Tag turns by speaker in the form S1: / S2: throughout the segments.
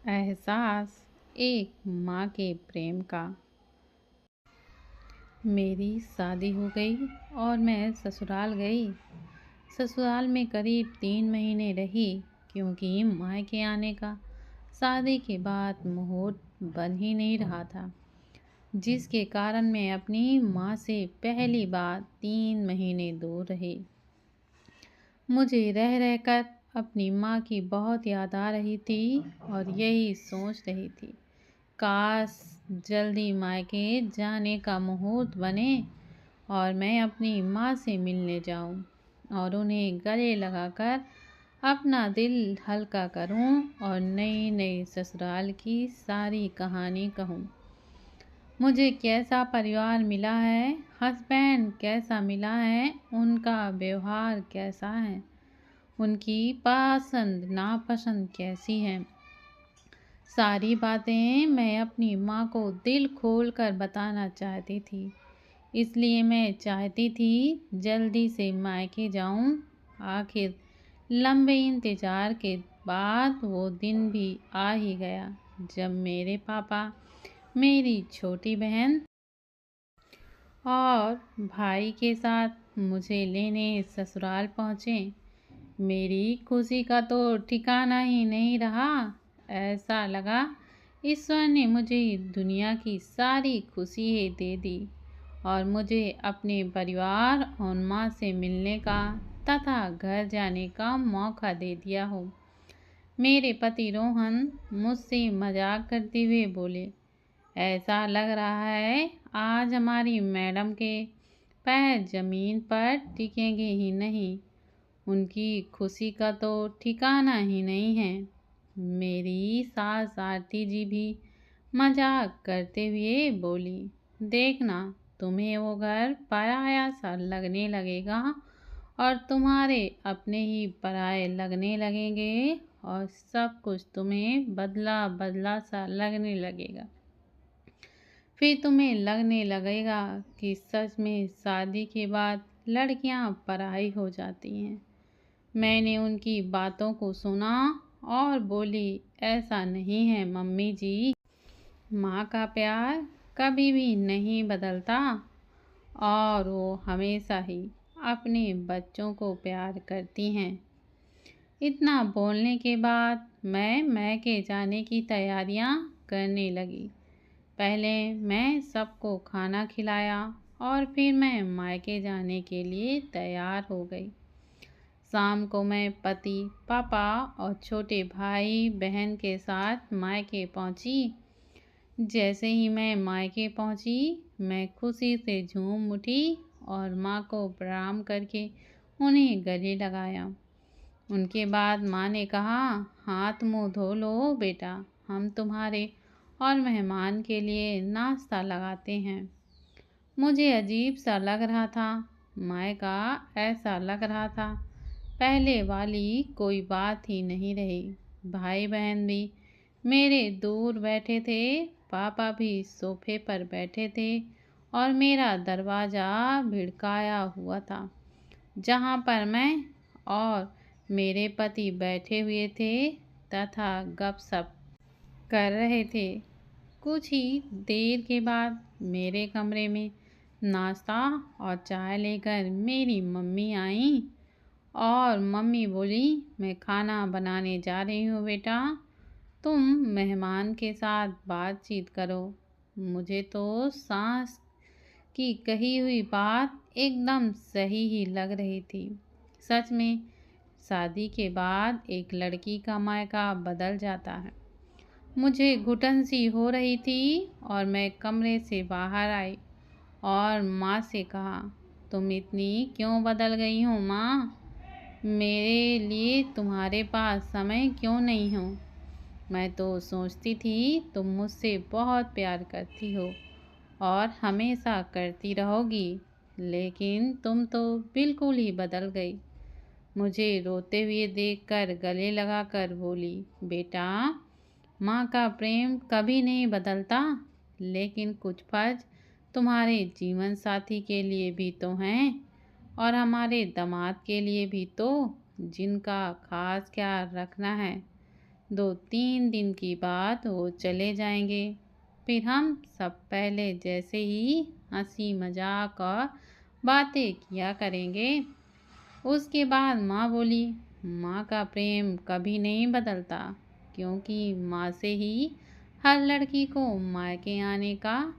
S1: एहसास एक माँ के प्रेम का। मेरी शादी हो गई और मैं ससुराल गई। ससुराल में करीब 3 महीने रही क्योंकि मायके आने का शादी के बाद मुहूर्त बन ही नहीं रहा था, जिसके कारण मैं अपनी माँ से पहली बार 3 महीने दूर रही। मुझे रह रहकर अपनी माँ की बहुत याद आ रही थी और यही सोच रही थी, काश जल्दी मायके जाने का मुहूर्त बने और मैं अपनी माँ से मिलने जाऊं और उन्हें गले लगाकर अपना दिल हल्का करूं और नई नई ससुराल की सारी कहानी कहूं। मुझे कैसा परिवार मिला है, हस्बैंड कैसा मिला है, उनका व्यवहार कैसा है, उनकी पसंद नापसंद कैसी है, सारी बातें मैं अपनी माँ को दिल खोल कर बताना चाहती थी। इसलिए मैं चाहती थी जल्दी से मायके जाऊं। आखिर लंबे इंतज़ार के बाद वो दिन भी आ ही गया जब मेरे पापा, मेरी छोटी बहन और भाई के साथ मुझे लेने ससुराल पहुँचे। मेरी खुशी का तो ठिकाना ही नहीं रहा। ऐसा लगा ईश्वर ने मुझे दुनिया की सारी खुशी ही दे दी और मुझे अपने परिवार और माँ से मिलने का तथा घर जाने का मौका दे दिया हो। मेरे पति रोहन मुझसे मजाक करते हुए बोले, ऐसा लग रहा है आज हमारी मैडम के पैर जमीन पर टिकेंगे ही नहीं, उनकी खुशी का तो ठिकाना ही नहीं है। मेरी सास आरती जी भी मजाक करते हुए बोली, देखना तुम्हें वो घर पराया सा लगने लगेगा और तुम्हारे अपने ही पराये लगने लगेंगे और सब कुछ तुम्हें बदला बदला सा लगने लगेगा। फिर तुम्हें लगने लगेगा कि सच में शादी के बाद लड़कियां पराई हो जाती हैं। मैंने उनकी बातों को सुना और बोली, ऐसा नहीं है मम्मी जी, माँ का प्यार कभी भी नहीं बदलता और वो हमेशा ही अपने बच्चों को प्यार करती हैं। इतना बोलने के बाद मैं मायके जाने की तैयारियां करने लगी। पहले मैं सबको खाना खिलाया और फिर मैं मायके जाने के लिए तैयार हो गई। शाम को मैं पति, पापा और छोटे भाई बहन के साथ मायके पहुंची। जैसे ही मैं मायके पहुंची, मैं खुशी से झूम उठी और माँ को प्रणाम करके उन्हें गले लगाया। उनके बाद माँ ने कहा, हाथ मुंह धो लो बेटा, हम तुम्हारे और मेहमान के लिए नाश्ता लगाते हैं। मुझे अजीब सा लग रहा था, मायका ऐसा लग रहा था पहले वाली कोई बात ही नहीं रही। भाई बहन भी मेरे दूर बैठे थे, पापा भी सोफे पर बैठे थे और मेरा दरवाज़ा भिड़काया हुआ था, जहाँ पर मैं और मेरे पति बैठे हुए थे तथा गपशप कर रहे थे। कुछ ही देर के बाद मेरे कमरे में नाश्ता और चाय लेकर मेरी मम्मी आई और मम्मी बोली, मैं खाना बनाने जा रही हूँ बेटा, तुम मेहमान के साथ बातचीत करो। मुझे तो सास की कही हुई बात एकदम सही ही लग रही थी। सच में शादी के बाद एक लड़की का मायका बदल जाता है। मुझे घुटन सी हो रही थी और मैं कमरे से बाहर आई और माँ से कहा, तुम इतनी क्यों बदल गई हो माँ? मेरे लिए तुम्हारे पास समय क्यों नहीं हो? मैं तो सोचती थी तुम मुझसे बहुत प्यार करती हो और हमेशा करती रहोगी, लेकिन तुम तो बिल्कुल ही बदल गई। मुझे रोते हुए देखकर गले लगाकर बोली, बेटा, माँ का प्रेम कभी नहीं बदलता, लेकिन कुछ फर्ज तुम्हारे जीवन साथी के लिए भी तो हैं और हमारे दामाद के लिए भी तो, जिनका खास ख्याल रखना है। 2-3 दिन की बात वो चले जाएंगे। फिर हम सब पहले जैसे ही हंसी मजाक और बातें किया करेंगे। उसके बाद माँ बोली, माँ का प्रेम कभी नहीं बदलता, क्योंकि माँ से ही हर लड़की को मायके आने का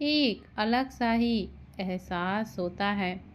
S1: एक अलग सा ही एहसास होता है।